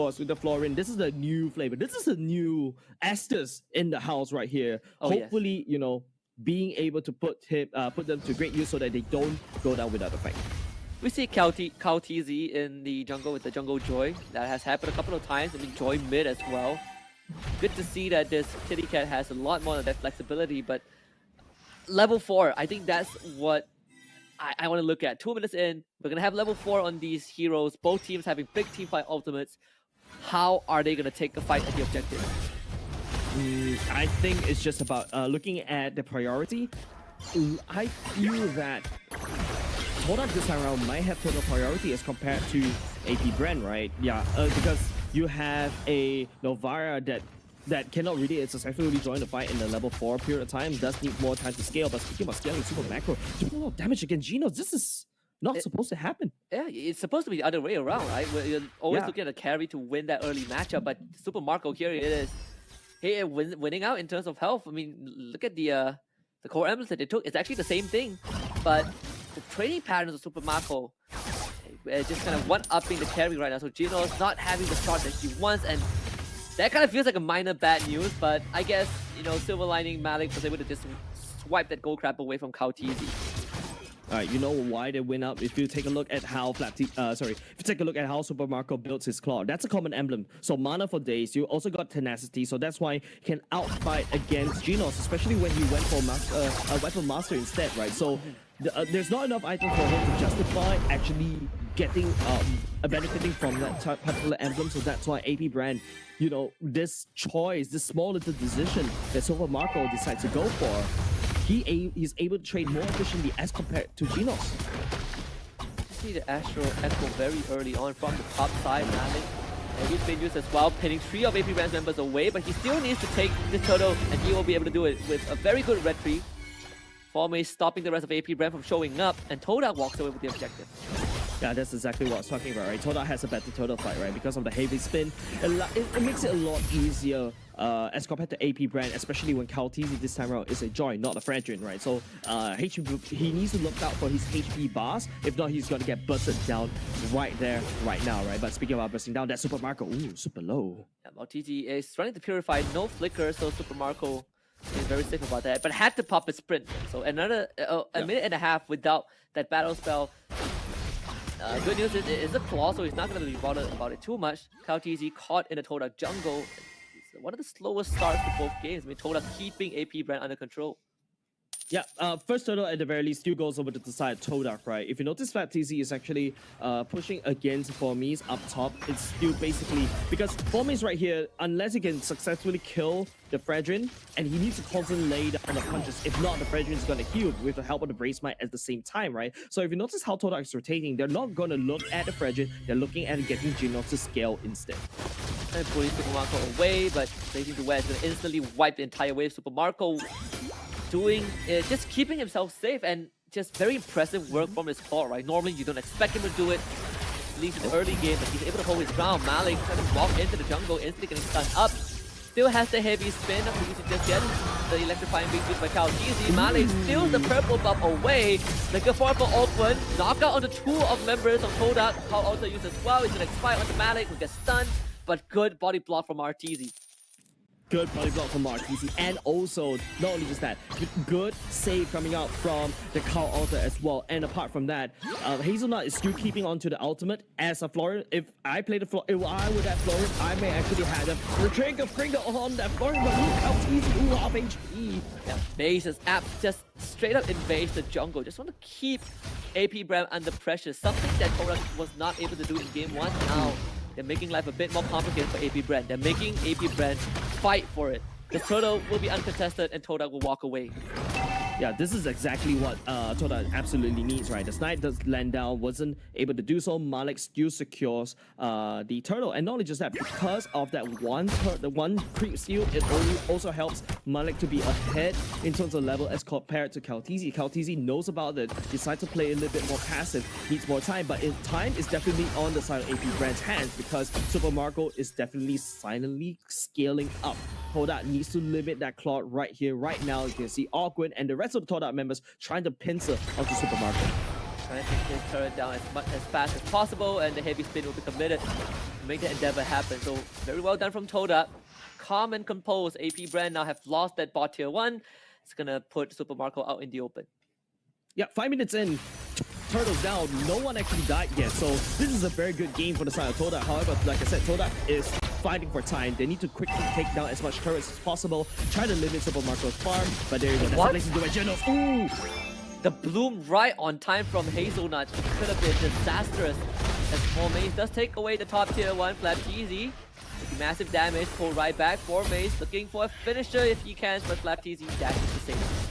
course, with the Florin, this is a new flavor. This is a new Estes in the house right here. Oh, Hopefully, yes. you know, being able to put them to great use so that they don't go down without a fight. We see Cal TZ in the jungle with the Jungle Joy. That has happened a couple of times. I mean, Joy mid as well. Good to see that this Kitty Cat has a lot more of that flexibility, but level 4, I think that's what I want to look at. 2 minutes in, we're going to have level 4 on these heroes. Both teams having big team fight ultimates. How are they going to take a fight at the objective? I think it's just about looking at the priority. I feel that TODAK this time around might have total priority as compared to AP BREN, right? Yeah, because you have a Novara that cannot really successfully join the fight in the level 4 period of time, does need more time to scale. But speaking about scaling super macro, doing a lot of damage against Genos, this is not supposed to happen. Yeah, it's supposed to be the other way around, right? You're always looking at a carry to win that early matchup, but Super Marco here it is. Hey, winning out in terms of health. I mean, look at the core emblems that they took. It's actually the same thing, but the training patterns of Super Marco just kind of one-upping the carry right now. So Genos not having the start that he wants, and that kind of feels like a minor bad news, but I guess, you know, silver lining, Malik was able to just swipe that gold crab away from Kautizi. Alright, you know why they win up? If you take a look at how if you take a look at how Super Marco builds his claw, that's a common emblem. So mana for days, you also got tenacity, so that's why he can outfight against Genos, especially when he went for weapon master instead, right? So there's not enough items for him to justify actually getting benefiting from that particular emblem, so that's why AP BREN, you know, this choice, this small little decision that Super Marco decides to go for, he's able to trade more efficiently as compared to Genos. You see the Astro Echo very early on from the top side, Malik. And he's been used as well, pinning 3 of AP BREN's members away, but he still needs to take this turtle, and he will be able to do it with a very good red tree. Formay stopping the rest of AP BREN from showing up, and TODAK walks away with the objective. Yeah, that's exactly what I was talking about, right? TODAK has a better turtle fight, right? Because of the heavy spin, it makes it a lot easier as compared to AP BREN, especially when Kautizi this time around is a Joy, not a Fredrin, right? So he needs to look out for his HP bars. If not, he's going to get busted down right there, right now, right? But speaking about busting down, that Super Marco, ooh, super low. Yeah, Maltiti is running to Purify, no flicker, so Super Marco is very safe about that, but had to pop a sprint. So another a minute and a half without that battle spell. Good news is it's a claw, so he's not going to be bothered about it too much. Kautizi caught in the TODAK jungle. It's one of the slowest starts to both games. I mean, TODAK keeping AP BREN under control. Yeah, first turtle at the very least still goes over to the side of TODAK, right? If you notice, FatTZ is actually pushing against Formies up top. It's still basically because Formies right here, unless he can successfully kill the Fredrin, and he needs to constantly lay down the punches. If not, the Fredrin is going to heal with the help of the Brace Might at the same time, right? So if you notice how TODAK is rotating, they're not going to look at the Fredrin, they're looking at getting Genos to scale instead. And pulling Super Marco away, but Blazing to Where is going to instantly wipe the entire wave. Super Marco doing just keeping himself safe, and just very impressive work from his claw, right? Normally you don't expect him to do it, at least in the early game, but he's able to hold his ground. Malik trying to walk into the jungle, instantly getting stunned up. Still has the heavy spin, not using just yet. The electrifying being used by Kautizi. Malik steals the purple buff away. The Gaffar for open, knockout on the 2 of members of TODAK. How also used as well. He's gonna expire onto Malik, who gets stunned, but good body block from RTZ. Good body block from RTZ, and also not only just that, good save coming out from the Carl Alter as well. And apart from that, Hazelnut is still keeping on to the ultimate as a Florin. If I play the Florin, if I would have Florin, I may actually have a trigger finger on that Florin, but look how easy, ooh, half HP. Yeah, Base is just straight up invades the jungle. Just want to keep AP BREN under pressure, something that TODAK was not able to do in game 1. Now they're making life a bit more complicated for AP BREN. They're making AP BREN fight for it. The turtle will be uncontested and TODAK will walk away. Yeah, this is exactly what TODAK absolutely needs, right? The snipe does land down, wasn't able to do so. Malik still secures the turtle. And not only just that, because of that one creep steal, it also helps Malik to be ahead in terms of level as compared to Kautizi. Kautizi knows about it, decides to play a little bit more passive, needs more time, but time is definitely on the side of AP BREN's hands because Super Marco is definitely silently scaling up. TODAK needs to limit that clock right here, right now. You can see Awkward and the rest of the TODAK members trying to pincer onto Super Marco. Trying to take his turret down as fast as possible, and the heavy spin will be committed. make the endeavor happen. So very well done from TODAK. Calm and composed. AP BREN now have lost that bot tier 1. It's gonna put Super Marco out in the open. Yeah, 5 minutes in, Turtles down. No one actually died yet, so this is a very good game for the side of TODAK. However, like I said, TODAK is fighting for time. They need to quickly take down as much turrets as possible, try to limit Super Marco's farm, but there you go. That's What? the place to do it. Genos. Ooh! The bloom right on time from Hazelnut could have been disastrous. As Formaze does take away the top tier 1 Flapteezy. Massive damage, pull right back. Formaze looking for a finisher if he can, but Flapteezy dashes to save.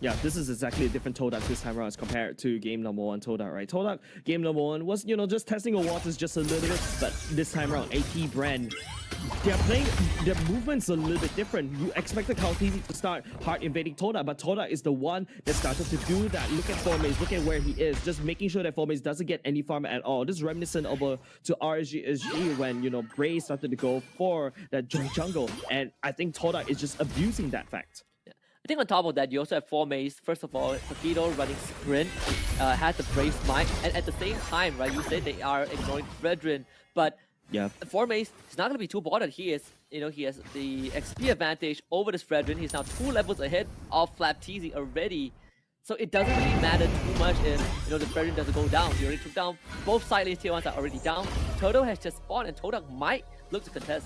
Yeah, this is exactly a different TODAK this time around as compared to game number 1 TODAK, right? TODAK, game number 1 was, you know, just testing the waters just a little bit, but this time around, AP BREN, they're playing, their movements a little bit different. You expected Flapteezy to start hard invading TODAK, but TODAK is the one that started to do that. Look at Formaze, look at where he is, just making sure that Formaze doesn't get any farm at all. This is reminiscent over to RSG when, you know, Bray started to go for that jungle, and I think TODAK is just abusing that fact. I think on top of that, you also have Formaze. First of all, Paquito running sprint, had the Brave Smite, and at the same time, right, you said they are ignoring Fredrin, but yeah, Formaze is not going to be too bothered. He is, you know, he has the XP advantage over this Fredrin. He's now 2 levels ahead of Flapteezy already. So it doesn't really matter too much if, you know, the Fredrin doesn't go down. He already took down both side lanes tier 1s are already down. Turtle has just spawned and TODAK might look to contest.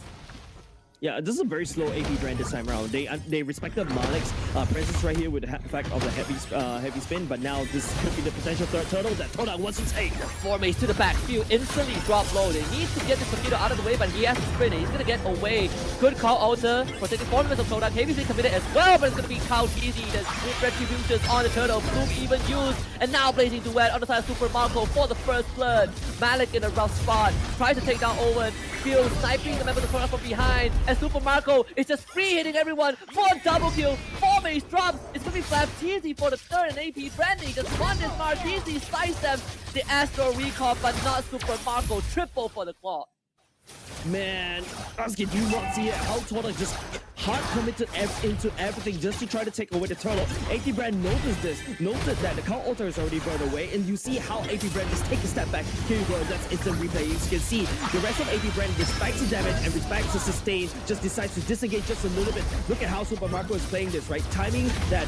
Yeah, this is a very slow AP BREN this time around. They respected Malik's presence right here with the fact of the heavy spin, but now this could be the potential third turtle that TODAK wants to take. Formaze to the backfield, instantly drop low. They need to get this Paquito out of the way, but he has to sprint. He's gonna get away. Good call, Alter, protecting 4 members of TODAK. Heavy's committed as well, but it's gonna be Flapteezy. There's retributions on the turtle. Bloom even used, and now Blazing Duet on the side of Super Marco for the first blood. Malik in a rough spot, tries to take down Owen. Field sniping the members of TODAK from behind, and Super Marco is just free hitting everyone for a double kill. Formaze drops. It's gonna be Flapteezy for the third, and AP Brandy just won this. Marteezy slice them. The Astro recall, but not Super Marco. Triple for the claw. Man, Asuke, do you not see it? How TODAK just hard committed into everything just to try to take away the turtle. AP BREN noticed this, noted that the count altar is already burned away, and you see how AP BREN just take a step back. Here you go, that's instant replay. You can see the rest of AP BREN respects the damage and respects the sustain, just decides to disengage just a little bit. Look at how Super Marco is playing this, right? Timing that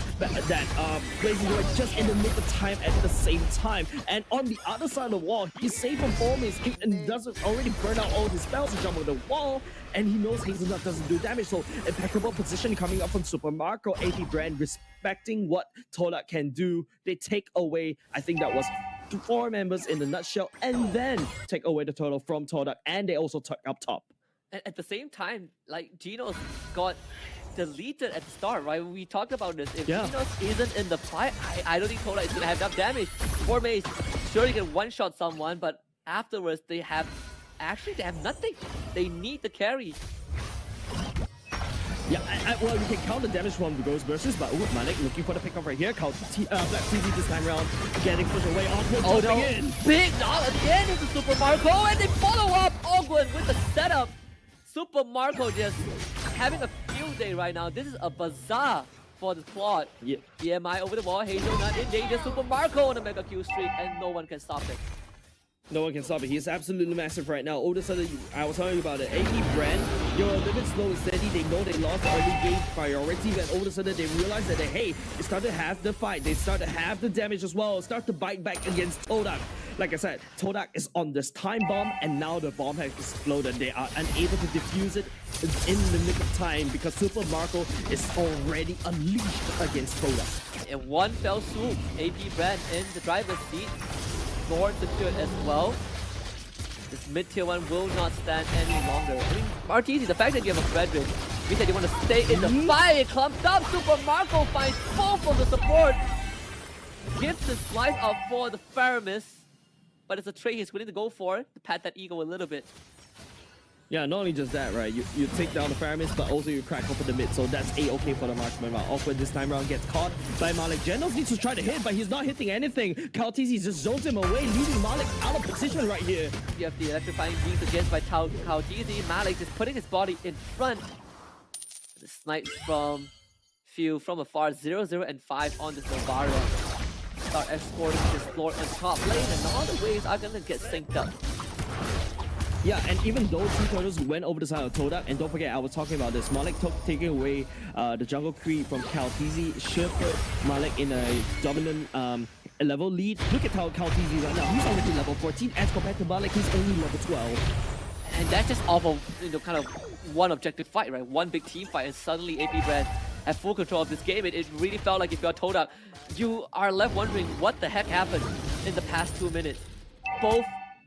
Blazing Duet just in the nick of time at the same time. And on the other side of the wall, he's safe from Formaze and doesn't already burn out all his spells to jump on the wall, and he knows Hazelnut doesn't do damage, so impeccable position coming up from Super Marco. AP BREN respecting what TODAK can do. They take away, I think that was 4 members in the nutshell, and then take away the turtle from TODAK, and they also took up top. And at the same time, like, Genos got deleted at the start, right? We talked about this. If Genos isn't in the fight, I don't think TODAK is going to have enough damage. Formaze surely can one-shot someone, but afterwards they have nothing. They need the carry. Yeah, well, you can count the damage from the Ghost Bursts, but Malik looking for the pickup right here. Flapteezy this time around, getting pushed away. Ogwen jumping in. Big knock again into Super Marco, and they follow up Ogwen with the setup. Super Marco just having a field day right now. This is a bazaar for the squad. Yeah. EMI over the wall, Hazelnut in danger. Super Marco on a mega kill streak, and no one can stop it. No one can stop it. He's absolutely massive right now. All of a sudden, I was telling you about it. AP BREN, you're a little bit slow and steady. They know they lost the early game priority, and all of a sudden they realize that hey, they start to have the fight. They start to have the damage as well. Start to bite back against TODAK. Like I said, TODAK is on this time bomb, and now the bomb has exploded. They are unable to defuse it in the nick of time because Super Marco is already unleashed against TODAK. In one fell swoop, AP BREN in the driver's seat. Lord secured as well. This mid-tier 1 will not stand any longer. I mean, Marteezy, the fact that you have a Fredrin means that you want to stay in the fight. It clumps up. Super Marco finds both of the support. Gives the slice out for the Faramis. But it's a trade he's willing to go for to pat that ego a little bit. Yeah, not only just that, right? You take down the Faramis, but also you crack open the mid, so that's a-okay for the marksman. Awkward this time around gets caught by Malik. Genos needs to try to hit, but he's not hitting anything. Flapteezy just zones him away, leaving Malik out of position right here. You have the electrifying beams against by Flapteezy. Malik just putting his body in front. The snipes from field from afar, 0, 0, and 5 on the Silvara. Start escorting this Lord on top lane, and all the waves are gonna get synced up. Yeah, and even those two turtles went over the side of TODAK, and don't forget, I was talking about this. Malik taking away the jungle creep from Kaltizi, should put Malik in a dominant level lead. Look at how Kaltizi right now. He's already level 14 as compared to Malik. He's only level 12. And that's just off of, kind of one objective fight, right? One big team fight, and suddenly AP BREN have full control of this game. It really felt like if you're TODAK, you are left wondering what the heck happened in the past 2 minutes. Both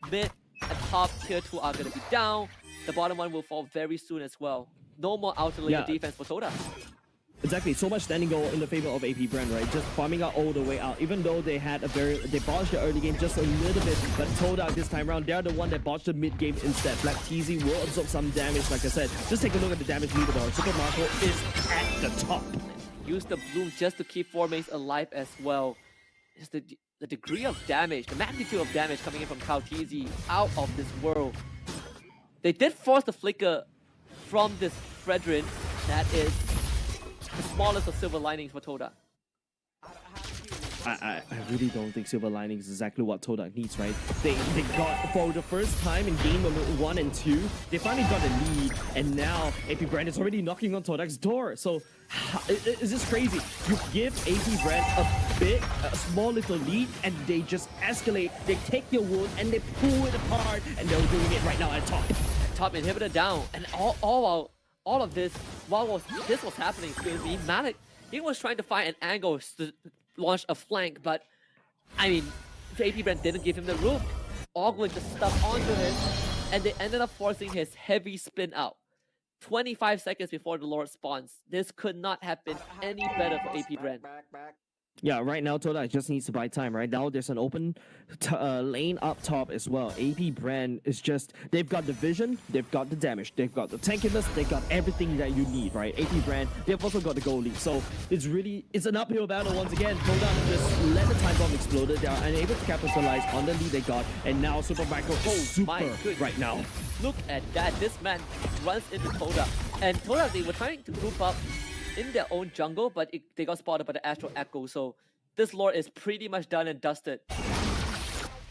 mid and top tier 2 are going to be down. The bottom one will fall very soon as well. No more outer layer defense for TODAK. Exactly, so much standing goal in the favor of AP BREN, right? Just farming out all the way out. Even though they had they botched the early game just a little bit, but TODAK this time around, they're the one that botched the mid game instead. Black TZ will absorb some damage, like I said. Just take a look at the damage leaderboard. Super Marco is at the top. Use the bloom just to keep 4-mains alive as well. Just the degree of damage, the magnitude of damage coming in from Kaltizi out of this world. They did force the flicker from this Fredrin. That is the smallest of silver linings for TODAK. I really don't think silver lining is exactly what TODAK needs, right? They got, for the first time in game number 1 and 2, they finally got a lead, and now AP BREN is already knocking on TODAK's door. So it's just crazy. You give AP BREN a small little lead, and they just escalate. They take your wood and they pull it apart, and they're doing it right now at top. Top inhibitor down, and all of this, while this was happening, excuse me, Malik, he was trying to find an angle to launch a flank, but I mean, AP BREN didn't give him the room. Ogling just stuck onto him, and they ended up forcing his heavy spin out. 25 seconds before the Lord spawns. This could not have been any better for AP BREN. Yeah, right now TODAK just needs to buy time. Right now there's an open lane up top as well. AP BREN is just, they've got the vision, they've got the damage, they've got the tankiness, they've got everything that you need, right? AP BREN, they've also got the goal lead. So it's an uphill battle once again. TODAK just let the time bomb explode. They are unable to capitalize on the lead they got, and now Super Micro is super right now. Look at that. This man runs into TODAK, and TODAK, they were trying to group up in their own jungle, but they got spotted by the Astral Echo, so this Lord is pretty much done and dusted.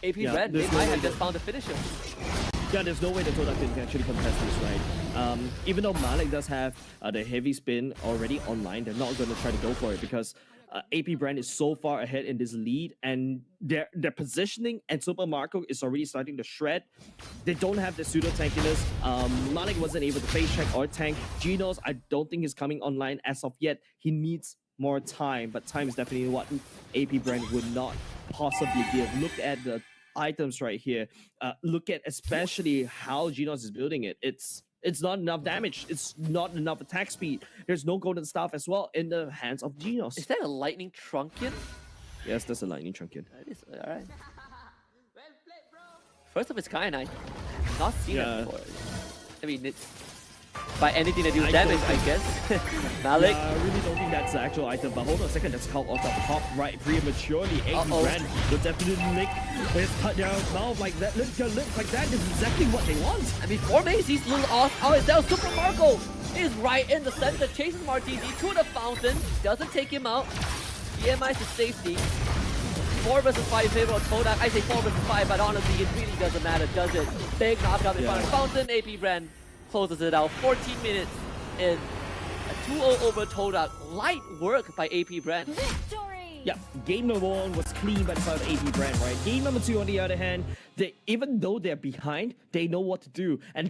AP BREN, they might have just found the finisher. Yeah, there's no way that TODAK can actually contest this, right? Even though Malik does have the heavy spin already online, they're not going to try to go for it because AP BREN is so far ahead in this lead, and their positioning and Super Marco is already starting to shred. They don't have the pseudo tankiness. Malik wasn't able to face check or tank. Genos, I don't think is coming online as of yet. He needs more time, but time is definitely what AP BREN would not possibly give. Look at the items right here. Look at especially how Genos is building it. It's not enough damage. It's not enough attack speed. There's no golden staff as well in the hands of Genos. Is that a lightning truncheon? Yes, that's a lightning truncheon. That is, alright. First of its kind, I've not seen it before. I mean, it's by anything that deals damage, I guess. Malik. I really don't think that's the actual item, but hold on a second, that's called off the top right prematurely. AP BREN will definitely lick his their mouth like that, lick their lips like that. This is exactly what they want. I mean, 4-mains, he's a little off. Oh, it's now Super Marco is right in the center, chases Martini to the fountain, doesn't take him out. EMI to safety. 4 versus 5 in favor of TODAK. I say 4 versus 5, but honestly, it really doesn't matter, does it? Big knockout in front of fountain. AP BREN closes it out. 14 minutes in. A 2-0 over TODAK. Light work by AP BREN. Victory! Yeah, game number 1 was clean by the side of AP BREN, right? Game number 2, on the other hand, even though they're behind, they know what to do. And